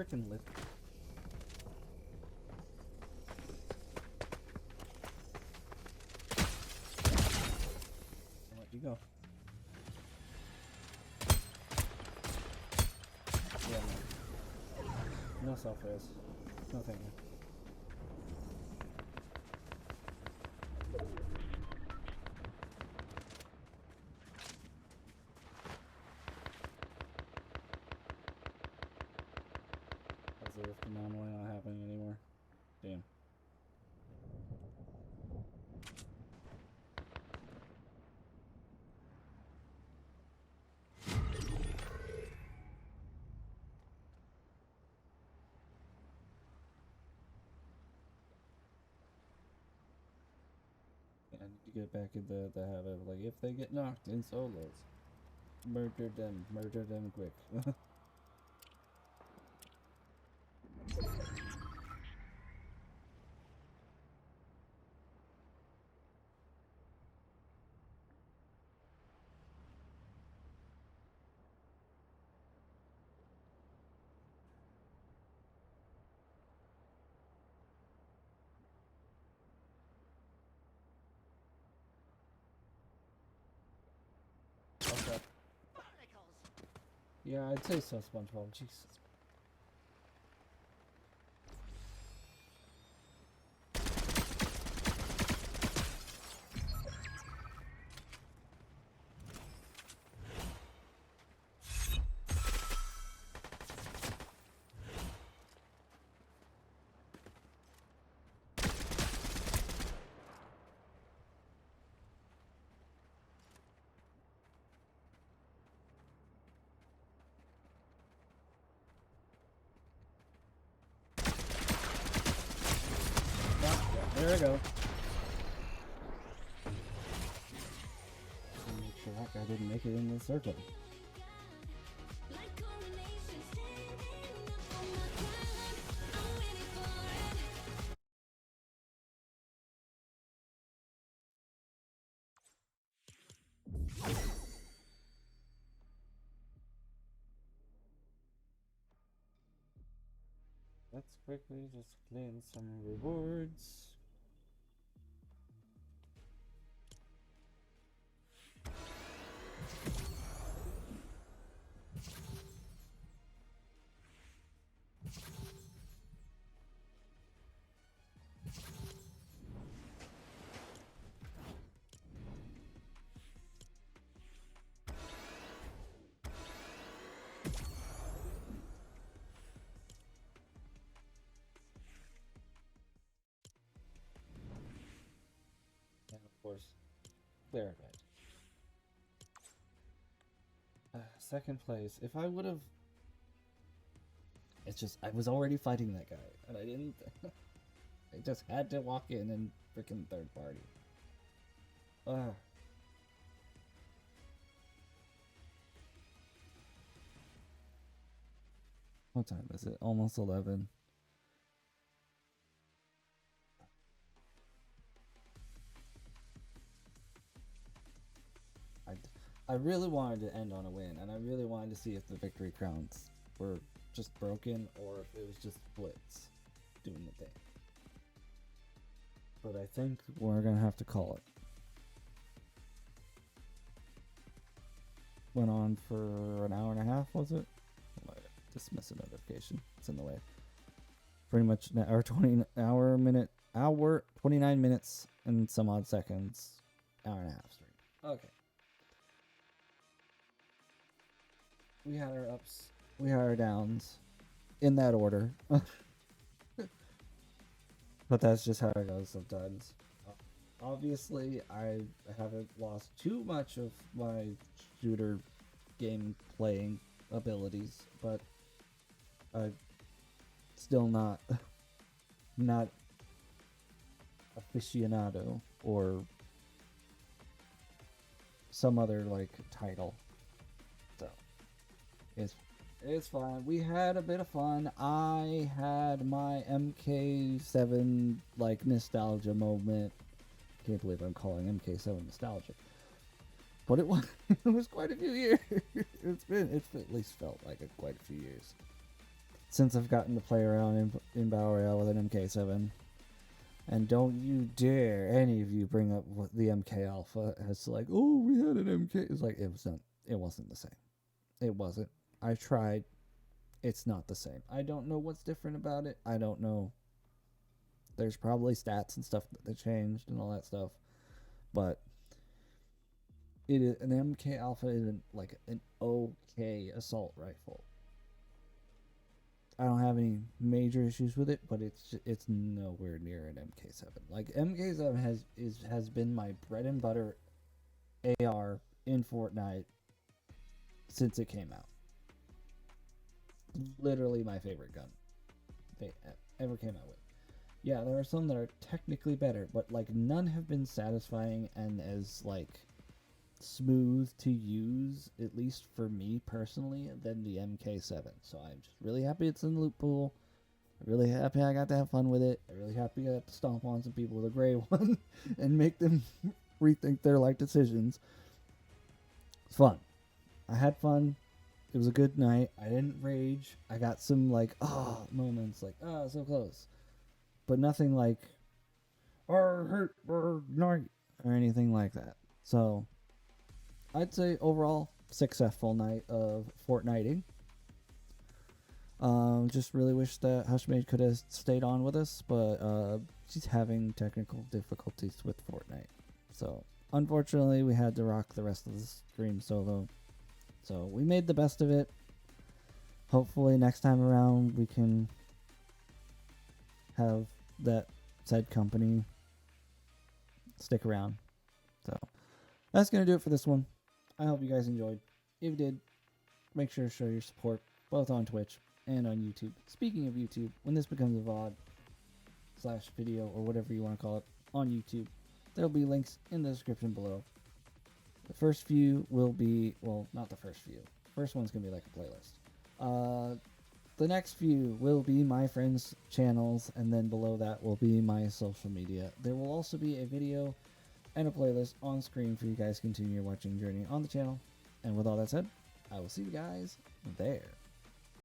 S1: freaking lift. I'll let you go. Yeah, man. No self-res. No thank you. Is the rift anomaly not happening anymore? Damn. I need to get back in the habit of, like, if they get knocked in solos, murder them quick. Okay.
S3: Barnacles.
S1: Yeah, I'd say so, SpongeBob. Jesus. There we go. Make sure that guy didn't make it in the circle. Let's quickly just claim some rewards. And of course, Claire died. Second place. If I would have... It's just, I was already fighting that guy, and I didn't... I just had to walk in and freaking third party. What time is it? Almost 11. I really wanted to end on a win, and I really wanted to see if the victory crowns were just broken or if it was just Blitz doing the thing. But I think we're gonna have to call it. Went on for an hour and a half, was it? Dismiss a notification. It's in the way. Pretty much an hour 29 minutes and some odd seconds. Hour and a half straight. Okay. We had our ups, we had our downs, in that order. But that's just how it goes sometimes. Obviously, I haven't lost too much of my shooter game playing abilities, but I'm still not aficionado or some other like title. So it's fine. We had a bit of fun. I had my MK7 like nostalgia moment. Can't believe I'm calling MK7 nostalgia. But it was it was quite a few years. It's at least felt like quite a few years. since I've gotten to play around in Battle Royale with an MK7. And don't you dare, any of you, bring up what the MK Alpha as like, oh, we had an MK. It's like, it wasn't the same. It wasn't. I tried. It's not the same. I don't know what's different about it. I don't know. There's probably stats and stuff that they changed and all that stuff. But it is an MK Alpha is like an okay assault rifle. I don't have any major issues with it, but it's nowhere near an MK7. Like MK7 has been my bread and butter AR in Fortnite since it came out. Literally my favorite gun they ever came out with. Yeah, there are some that are technically better, but like none have been satisfying and as like smooth to use, at least for me personally, than the MK7. So I'm just really happy it's in the loot pool. I'm really happy I got to have fun with it. I'm really happy I got to stomp on some people with a gray one and make them rethink their life decisions. It's fun. I had fun. It was a good night. I didn't rage. I got some like moments like so close, but nothing like hurt or night or anything like that. So I'd say overall successful night of Fortniting. Just really wish that Hushmaid could have stayed on with us, but she's having technical difficulties with Fortnite. So unfortunately, we had to rock the rest of the stream solo. So we made the best of it. Hopefully next time around we can have that said company stick around. So that's going to do it for this one. I hope you guys enjoyed. If you did, make sure to show your support both on Twitch and on YouTube. Speaking of YouTube, when this becomes a VOD / video or whatever you want to call it on YouTube, there'll be links in the description below. The first few will be, well, not the first few. First one's going to be like a playlist. The next few will be my friends' channels, and then below that will be my social media. There will also be a video and a playlist on screen for you guys to continue your watching journey on the channel. And with all that said, I will see you guys there.